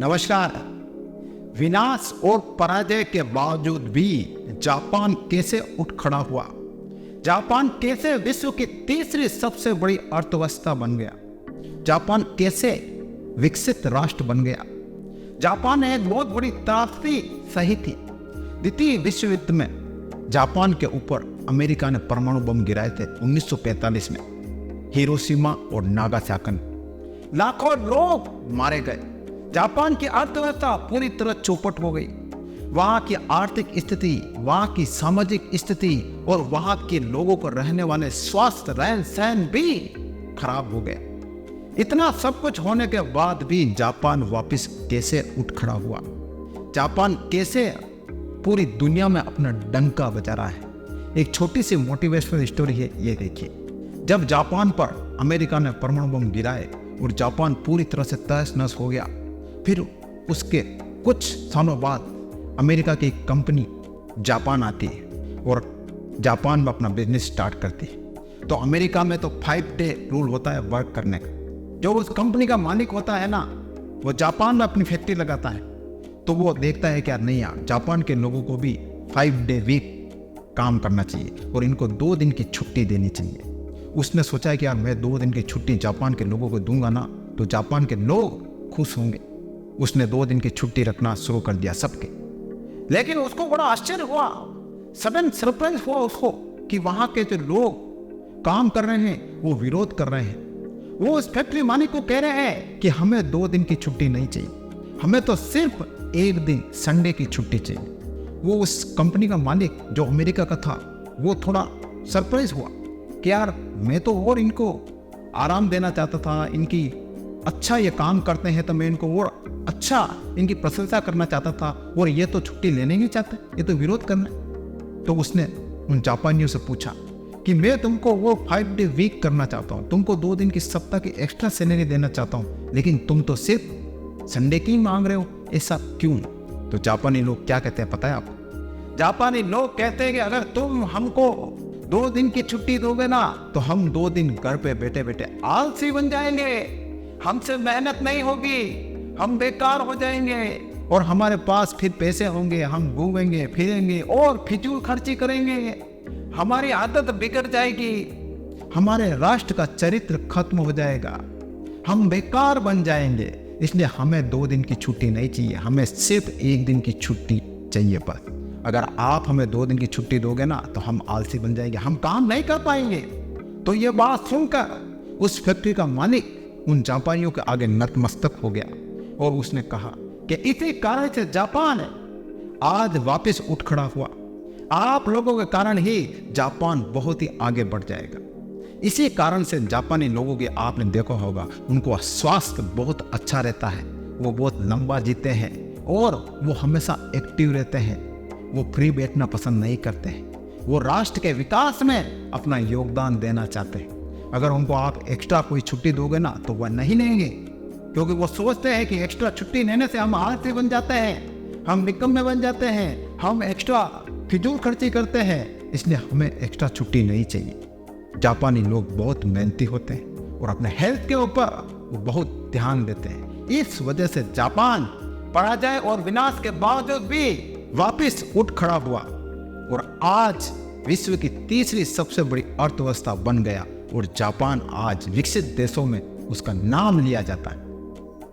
नमस्कार। विनाश और पराजय के बावजूद भी जापान कैसे उठ खड़ा हुआ? जापान कैसे विश्व की तीसरी सबसे बड़ी अर्थव्यवस्था बन गया? जापान कैसे विकसित राष्ट्र बन गया? जापान ने एक बहुत बड़ी त्रासदी सही थी। द्वितीय विश्व युद्ध में जापान के ऊपर अमेरिका ने परमाणु बम गिराए थे 1945 में, हिरोशिमा और नागासाकी में। लाखों लोग मारे गए। जापान की अर्थव्यवस्था पूरी तरह चौपट हो गई। वहां की आर्थिक स्थिति, वहां की सामाजिक स्थिति और वहां के लोगों को रहने वाले स्वास्थ्य, रहन सहन भी खराब हो गया। इतना सब कुछ होने के बाद भी जापान वापस कैसे उठ खड़ा हुआ? जापान कैसे पूरी दुनिया में अपना डंका बजा रहा है? एक छोटी सी मोटिवेशनल स्टोरी है, ये देखिए। जब जापान पर अमेरिका ने परमाणु बम गिराए और जापान पूरी तरह से तहस नहस हो गया, फिर उसके कुछ सालों बाद अमेरिका की एक कंपनी जापान आती है और जापान में अपना बिजनेस स्टार्ट करती है। तो अमेरिका में तो 5 डे रूल होता है वर्क करने का। जो उस कंपनी का मालिक होता है ना, वो जापान में अपनी फैक्ट्री लगाता है। तो वो देखता है कि यार नहीं यार, जापान के लोगों को भी 5 डे वीक काम करना चाहिए और इनको 2 दिन की छुट्टी देनी चाहिए। उसने सोचा है कि यार मैं 2 दिन की छुट्टी जापान के लोगों को दूंगा ना, तो जापान के लोग खुश होंगे। उसने 2 दिन की छुट्टी रखना शुरू कर दिया सबके। लेकिन उसको बड़ा आश्चर्य हुआ, सडन सरप्राइज हुआ उसको कि वहां के जो लोग काम कर रहे हैं वो विरोध कर रहे हैं। वो उस फैक्ट्री मालिक को कह रहे हैं कि हमें 2 दिन की छुट्टी नहीं चाहिए, हमें तो सिर्फ 1 दिन संडे की छुट्टी चाहिए। वो उस कंपनी का मालिक जो अमेरिका का था, वो थोड़ा सरप्राइज हुआ कि यार मैं तो और इनको आराम देना चाहता था, इनकी अच्छा ये काम करते हैं तो मैं इनको और अच्छा इनकी प्रशंसा करना चाहता था, और ये तो छुट्टी लेने नहीं चाहते, ये तो विरोध करना। तो उसने उन जापानियों से पूछा कि मैं तुमको वो 5 डे वीक करना चाहता हूँ, तुमको 2 दिन की सप्ताह की एक्स्ट्रा सैलरी देना चाहता हूँ, लेकिन तुम तो सिर्फ संडे की मांग रहे हो, ऐसा क्यों? तो जापानी लोग क्या कहते हैं पता है आपको? जापानी लोग कहते हैं कि अगर तुम हमको 2 दिन की छुट्टी दोगे ना, तो हम 2 दिन घर पे बैठे बैठे आलसी बन जाएंगे, हमसे मेहनत नहीं होगी, हम बेकार हो जाएंगे और हमारे पास फिर पैसे होंगे, हम घूमेंगे फिरेंगे और फिजूल खर्ची करेंगे, हमारी आदत बिगड़ जाएगी, हमारे राष्ट्र का चरित्र खत्म हो जाएगा, हम बेकार बन जाएंगे। इसलिए हमें 2 दिन की छुट्टी नहीं चाहिए, हमें सिर्फ 1 दिन की छुट्टी चाहिए बस। अगर आप हमें 2 दिन की छुट्टी दोगे ना, तो हम आलसी बन जाएंगे, हम काम नहीं कर पाएंगे। तो ये बात सुनकर उस फैक्ट्री का मालिक उन जापानियों के आगे नतमस्तक हो गया और उसने कहा कि इसी कारण से जापान आज वापस उठ खड़ा हुआ। आप लोगों के कारण ही जापान बहुत ही आगे बढ़ जाएगा। इसी कारण से जापानी लोगों के आपने देखा होगा, उनको स्वास्थ्य बहुत अच्छा रहता है, वो बहुत लंबा जीते हैं और वो हमेशा एक्टिव रहते हैं। वो फ्री बैठना पसंद नहीं करते हैं, वो राष्ट्र के विकास में अपना योगदान देना चाहते हैं। अगर उनको आप एक्स्ट्रा कोई छुट्टी दोगे ना, तो वह नहीं लेंगे, क्योंकि वो सोचते हैं कि एक्स्ट्रा छुट्टी लेने से हम आलसी बन जाते हैं, हम निकम्मे बन जाते हैं, हम एक्स्ट्रा फिजूल खर्ची करते हैं, इसलिए हमें एक्स्ट्रा छुट्टी नहीं चाहिए। जापानी लोग बहुत मेहनती होते हैं और अपने हेल्थ के ऊपर वो बहुत ध्यान देते हैं। इस वजह से जापान पराजय और विनाश के बावजूद भी वापस उठ खड़ा हुआ और आज विश्व की तीसरी सबसे बड़ी अर्थव्यवस्था बन गया और जापान आज विकसित देशों में उसका नाम लिया जाता है।